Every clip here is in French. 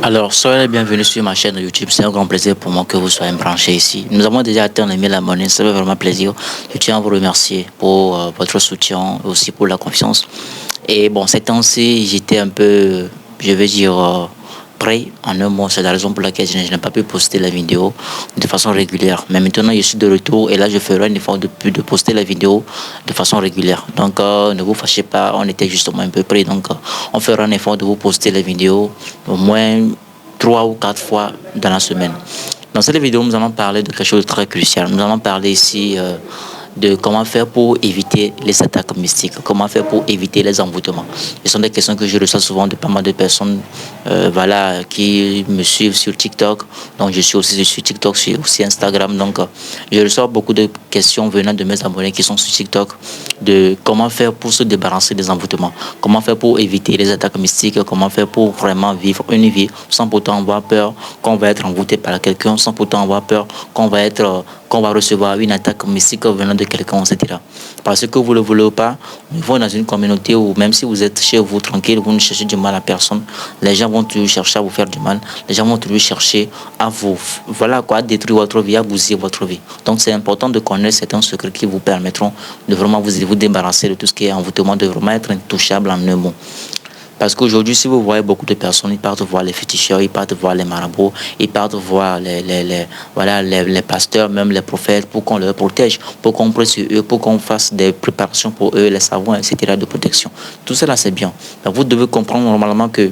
Alors, soyez les bienvenus sur ma chaîne YouTube. C'est un grand plaisir pour moi que vous soyez branchés ici. Nous avons déjà atteint les 1000 abonnés. Ça fait vraiment plaisir. Je tiens à vous remercier pour votre soutien et aussi pour la confiance. Et bon, ces temps-ci, j'étais un peu, je vais dire, prêt en un mois. C'est la raison pour laquelle je n'ai pas pu poster la vidéo de façon régulière. Mais maintenant, je suis de retour et là, je ferai un effort de poster la vidéo de façon régulière. Donc, ne vous fâchez pas, on était justement un peu prêt. Donc, on fera un effort de vous poster la vidéo au moins 3 ou 4 fois dans la semaine. Dans cette vidéo, nous allons parler de quelque chose de très crucial. Nous allons parler ici de comment faire pour éviter les attaques mystiques, comment faire pour éviter les envoûtements. Ce sont des questions que je reçois souvent de pas mal de personnes voilà, qui me suivent sur TikTok. Donc, je suis aussi sur TikTok, sur aussi Instagram. Donc, je reçois beaucoup de questions venant de mes abonnés qui sont sur TikTok de comment faire pour se débarrasser des envoûtements, comment faire pour éviter les attaques mystiques, comment faire pour vraiment vivre une vie sans pourtant avoir peur qu'on va être envoûté par quelqu'un, sans pourtant avoir peur qu'on va recevoir une attaque mystique venant de quelqu'un, etc. Parce que vous ne le voulez pas, nous vivons dans une communauté où même si vous êtes chez vous tranquille, vous ne cherchez du mal à personne, les gens vont toujours chercher à vous faire du mal, les gens vont toujours chercher à vous, voilà quoi, à détruire votre vie, à bousiller votre vie. Donc c'est important de connaître certains secrets qui vous permettront de vraiment vous débarrasser de tout ce qui est envoûtement, de vraiment être intouchable en un mot. Parce qu'aujourd'hui, si vous voyez beaucoup de personnes, ils partent voir les féticheurs, ils partent voir les marabouts, ils partent voir les pasteurs, même les prophètes, pour qu'on leur protège, pour qu'on prie sur eux, pour qu'on fasse des préparations pour eux, les savons, etc. de protection. Tout cela, c'est bien. Donc, vous devez comprendre normalement que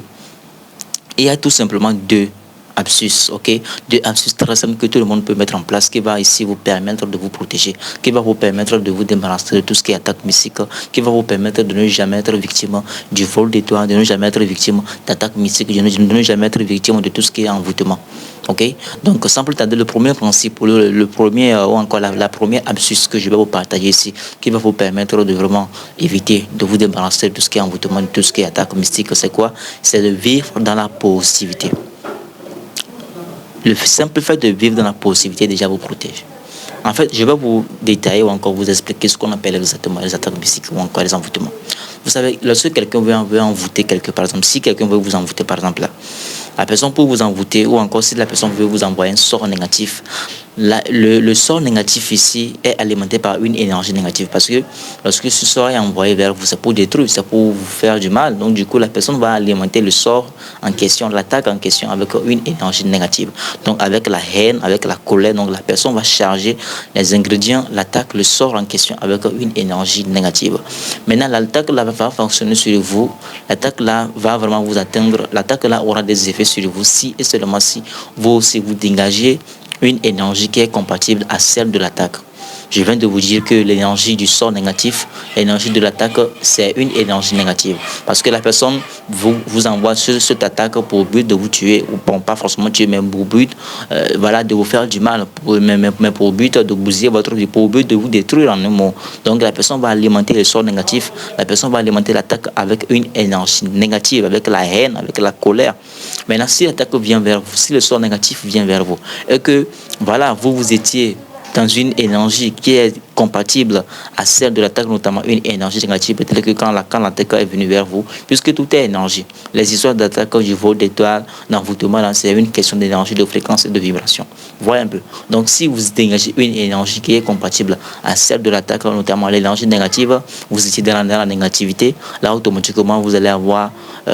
il y a tout simplement deux absus, ok? Deux absus très simples que tout le monde peut mettre en place qui va ici vous permettre de vous protéger, qui va vous permettre de vous débarrasser de tout ce qui est attaque mystique, qui va vous permettre de ne jamais être victime du vol d'étoiles, de ne jamais être victime d'attaque mystique, de ne jamais être victime de tout ce qui est envoûtement. Ok, donc sans plus tarder, le premier principe, le premier ou encore la première absus que je vais vous partager ici, qui va vous permettre de vraiment éviter de vous débarrasser de tout ce qui est envoûtement, de tout ce qui est attaque mystique, c'est quoi? C'est de vivre dans la positivité. Le simple fait de vivre dans la positivité déjà vous protège. En fait, je vais vous détailler ou encore vous expliquer ce qu'on appelle exactement les attaques mystiques ou encore les envoûtements. Vous savez, lorsque quelqu'un veut envoûter quelqu'un, par exemple, si quelqu'un veut vous envoûter, par exemple, là, la personne pour vous envoûter ou encore si la personne veut vous envoyer un sort négatif, le sort négatif ici est alimenté par une énergie négative parce que lorsque ce sort est envoyé vers vous, c'est pour détruire, c'est pour vous faire du mal. Donc du coup, la personne va alimenter le sort en question, l'attaque en question avec une énergie négative. Donc avec la haine, avec la colère, donc la personne va charger les ingrédients, l'attaque, le sort en question avec une énergie négative. Maintenant, l'attaque là va fonctionner sur vous, l'attaque là va vraiment vous atteindre, l'attaque là aura des effets sur vous si et seulement si vous aussi vous dégagez une énergie qui est compatible à celle de l'attaque. Je viens de vous dire que l'énergie du sort négatif, l'énergie de l'attaque, c'est une énergie négative. Parce que la personne vous envoie cette attaque pour but de vous tuer, ou bon, pas forcément tuer, mais pour but voilà, de vous faire du mal, mais pour but de bousiller votre vie, pour but de vous détruire en un mot. Donc la personne va alimenter le sort négatif, la personne va alimenter l'attaque avec une énergie négative, avec la haine, avec la colère. Maintenant, si l'attaque vient vers vous, si le sort négatif vient vers vous, et que voilà, vous étiez dans une énergie qui est compatible à celle de l'attaque, notamment une énergie négative, peut-être que quand l'attaque est venue vers vous, puisque tout est énergie. Les histoires d'attaque du vol d'étoiles, d'envoûtement, c'est une question d'énergie, de fréquence et de vibration. Voyez un peu. Donc, si vous dégagez une énergie qui est compatible à celle de l'attaque, notamment l'énergie négative, vous étiez dans la négativité, là, automatiquement, vous allez avoir,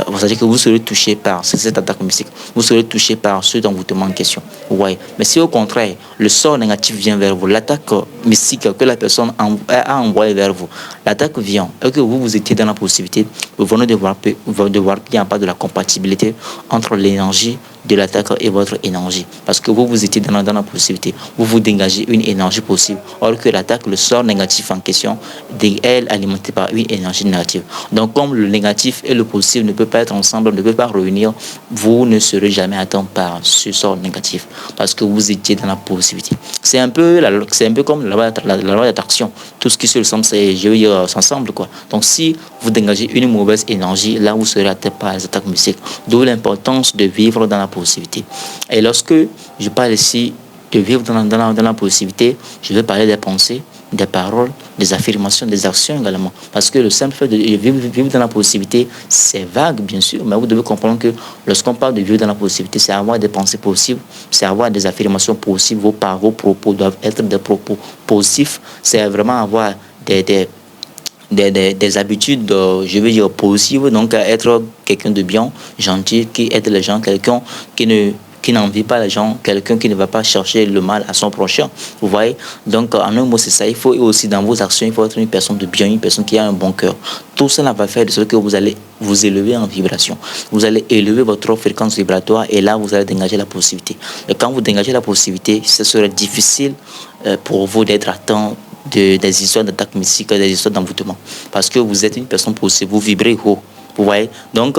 vous allez que vous serez touché par cette attaque mystique. Vous serez touché par ce envoûtement en question. Vous voyez. Mais si au contraire, le sort négatif vient vers vous, l'attaque mystique que la personne a envoyée vers vous, l'attaque vient, et que vous étiez dans la possibilité, vous venez de voir qu'il n'y a pas de la compatibilité entre l'énergie de l'attaque et votre énergie. Parce que vous étiez dans la possibilité, vous dégagez une énergie possible, or que l'attaque, le sort négatif en question, est alimenté par une énergie négative. Donc comme le négatif et le positif ne peuvent pas être ensemble, ne peuvent pas réunir, vous ne serez jamais atteint par ce sort négatif, parce que vous étiez dans la possibilité. C'est un peu comme la loi d'attraction. Tout ce qui se ressemble, je veux dire, s'ensemble, quoi. Donc si vous dégagez une mauvaise énergie, là vous serez atteint par les attaques mystiques. D'où l'importance de vivre dans la possibilité. Et lorsque je parle ici de vivre dans la possibilité, je vais parler des pensées, des paroles, des affirmations, des actions également. Parce que le simple fait de vivre dans la positivité, c'est vague, bien sûr, mais vous devez comprendre que lorsqu'on parle de vivre dans la positivité, c'est avoir des pensées possibles, c'est avoir des affirmations possibles, vos propos doivent être des propos positifs, c'est vraiment avoir des habitudes, je veux dire, positives, donc être quelqu'un de bien, gentil, qui aide les gens, quelqu'un qui n'envie pas les gens, quelqu'un qui ne va pas chercher le mal à son prochain. Vous voyez? Donc, en un mot, c'est ça. Il faut aussi, dans vos actions, il faut être une personne de bien, une personne qui a un bon cœur. Tout cela va faire de ce que vous allez vous élever en vibration. Vous allez élever votre fréquence vibratoire et là, vous allez dégager la possibilité. Et quand vous dégagez la possibilité, ce serait difficile pour vous d'être atteint des histoires d'attaque mystique, des histoires d'envoûtement. Parce que vous êtes une personne possible, vous vibrez haut. Vous voyez? Donc,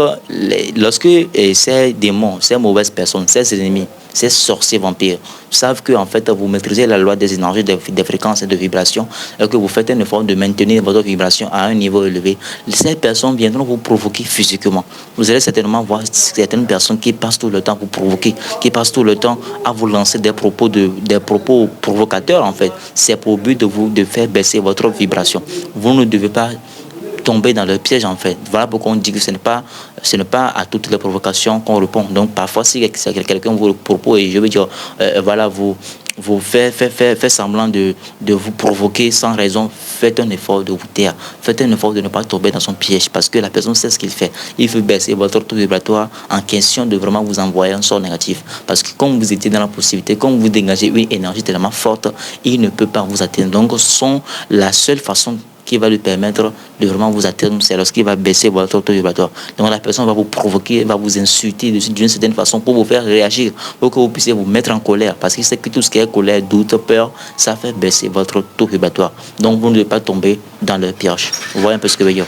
lorsque ces démons, ces mauvaises personnes, ces ennemis, ces sorciers vampires savent que en fait, vous maîtrisez la loi des énergies, des fréquences et de vibrations, et que vous faites un effort de maintenir votre vibration à un niveau élevé, ces personnes viendront vous provoquer physiquement. Vous allez certainement voir certaines personnes qui passent tout le temps à vous provoquer, qui passent tout le temps à vous lancer des propos provocateurs, en fait. C'est pour but de faire baisser votre vibration. Vous ne devez pas tomber dans le piège, en fait. Voilà pourquoi on dit que ce n'est pas à toutes les provocations qu'on répond. Donc parfois si quelqu'un vous propose et je veux dire voilà, vous fait semblant de vous provoquer sans raison, faites un effort de vous taire, faites un effort de ne pas tomber dans son piège, parce que la personne sait ce qu'il fait. Il veut baisser votre taux vibratoire en question de vraiment vous envoyer un sort négatif, parce que comme vous étiez dans la possibilité, comme vous dégagez une énergie tellement forte, il ne peut pas vous atteindre. Donc la seule façon qui va lui permettre de vraiment vous atteindre, c'est lorsqu'il va baisser votre taux vibratoire. Donc la personne va vous provoquer, va vous insulter d'une certaine façon pour vous faire réagir, pour que vous puissiez vous mettre en colère, parce qu'il sait que tout ce qui est colère, doute, peur, ça fait baisser votre taux vibratoire. Donc vous ne devez pas tomber dans le piège. Vous voyez un peu ce que je veux dire?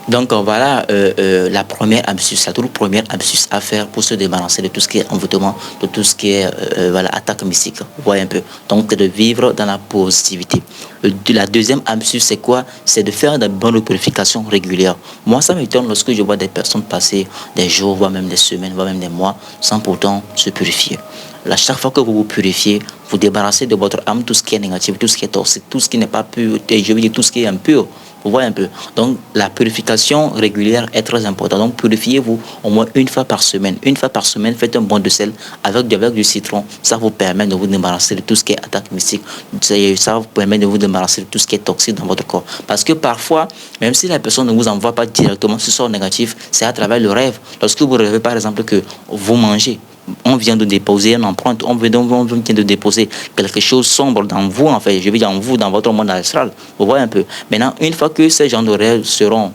Donc voilà la première astuce, la toute première astuce à faire pour se débarrasser de tout ce qui est envoûtement, de tout ce qui est voilà, attaque mystique. Vous voyez un peu. Donc de vivre dans la positivité. La deuxième astuce, c'est quoi? C'est de faire de bonnes purifications régulières. Moi, ça m'étonne lorsque je vois des personnes passer des jours, voire même des semaines, voire même des mois, sans pourtant se purifier. Là, chaque fois que vous vous purifiez, vous débarrassez de votre âme tout ce qui est négatif, tout ce qui est toxique, tout ce qui n'est pas pur, je veux dire tout ce qui est impur. Vous voyez un peu. Donc, la purification régulière est très importante. Donc, purifiez-vous au moins une fois par semaine. Une fois par semaine, faites un bon de sel avec du citron. Ça vous permet de vous débarrasser de tout ce qui est attaque mystique. Ça vous permet de vous débarrasser de tout ce qui est toxique dans votre corps. Parce que parfois, même si la personne ne vous envoie pas directement ce sort négatif, c'est à travers le rêve. Lorsque vous rêvez, par exemple, que vous mangez, on vient de déposer une empreinte, on vient de déposer quelque chose sombre dans vous, en fait, je veux dire en vous, dans votre monde astral. Vous voyez un peu. Maintenant, une fois que ces gens de rêves seront,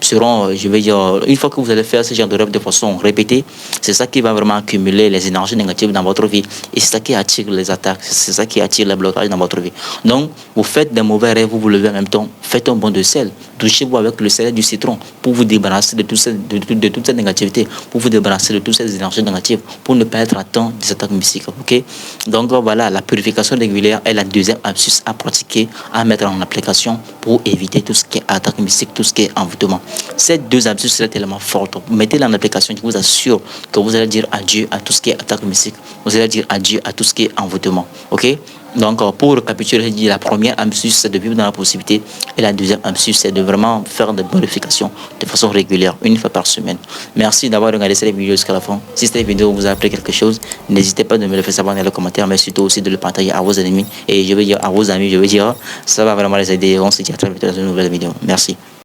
je veux dire, une fois que vous allez faire ce genre de rêve de façon répétée, c'est ça qui va vraiment accumuler les énergies négatives dans votre vie. Et c'est ça qui attire les attaques, c'est ça qui attire les blocages dans votre vie. Donc, vous faites des mauvais rêves, vous vous levez en même temps, faites un bon de sel, touchez-vous avec le sel et du citron pour vous débarrasser de toute cette négativité, pour vous débarrasser de toutes ces énergies négatives, pour ne pas être atteint des attaques mystiques. Ok? Donc, voilà, la purification régulière est la deuxième astuce à pratiquer, à mettre en application pour éviter tout ce qui est attaque mystique, tout ce qui est envoûtement. Ces deux astuces sont tellement fortes. Mettez-les en application, je vous assure que vous allez dire adieu à tout ce qui est attaque mystique. Vous allez dire adieu à tout ce qui est envoûtement. Ok? Donc, pour récapituler, la première astuce, c'est de vivre dans la possibilité. Et la deuxième astuce, c'est de vraiment faire des modifications de façon régulière, une fois par semaine. Merci d'avoir regardé cette vidéo jusqu'à la fin. Si cette vidéo vous a appris quelque chose, n'hésitez pas de me le faire savoir dans les commentaires, mais surtout aussi de le partager à vos ennemis. Et je veux dire à vos amis, ça va vraiment les aider. On se dit à très bientôt dans une nouvelle vidéo. Merci.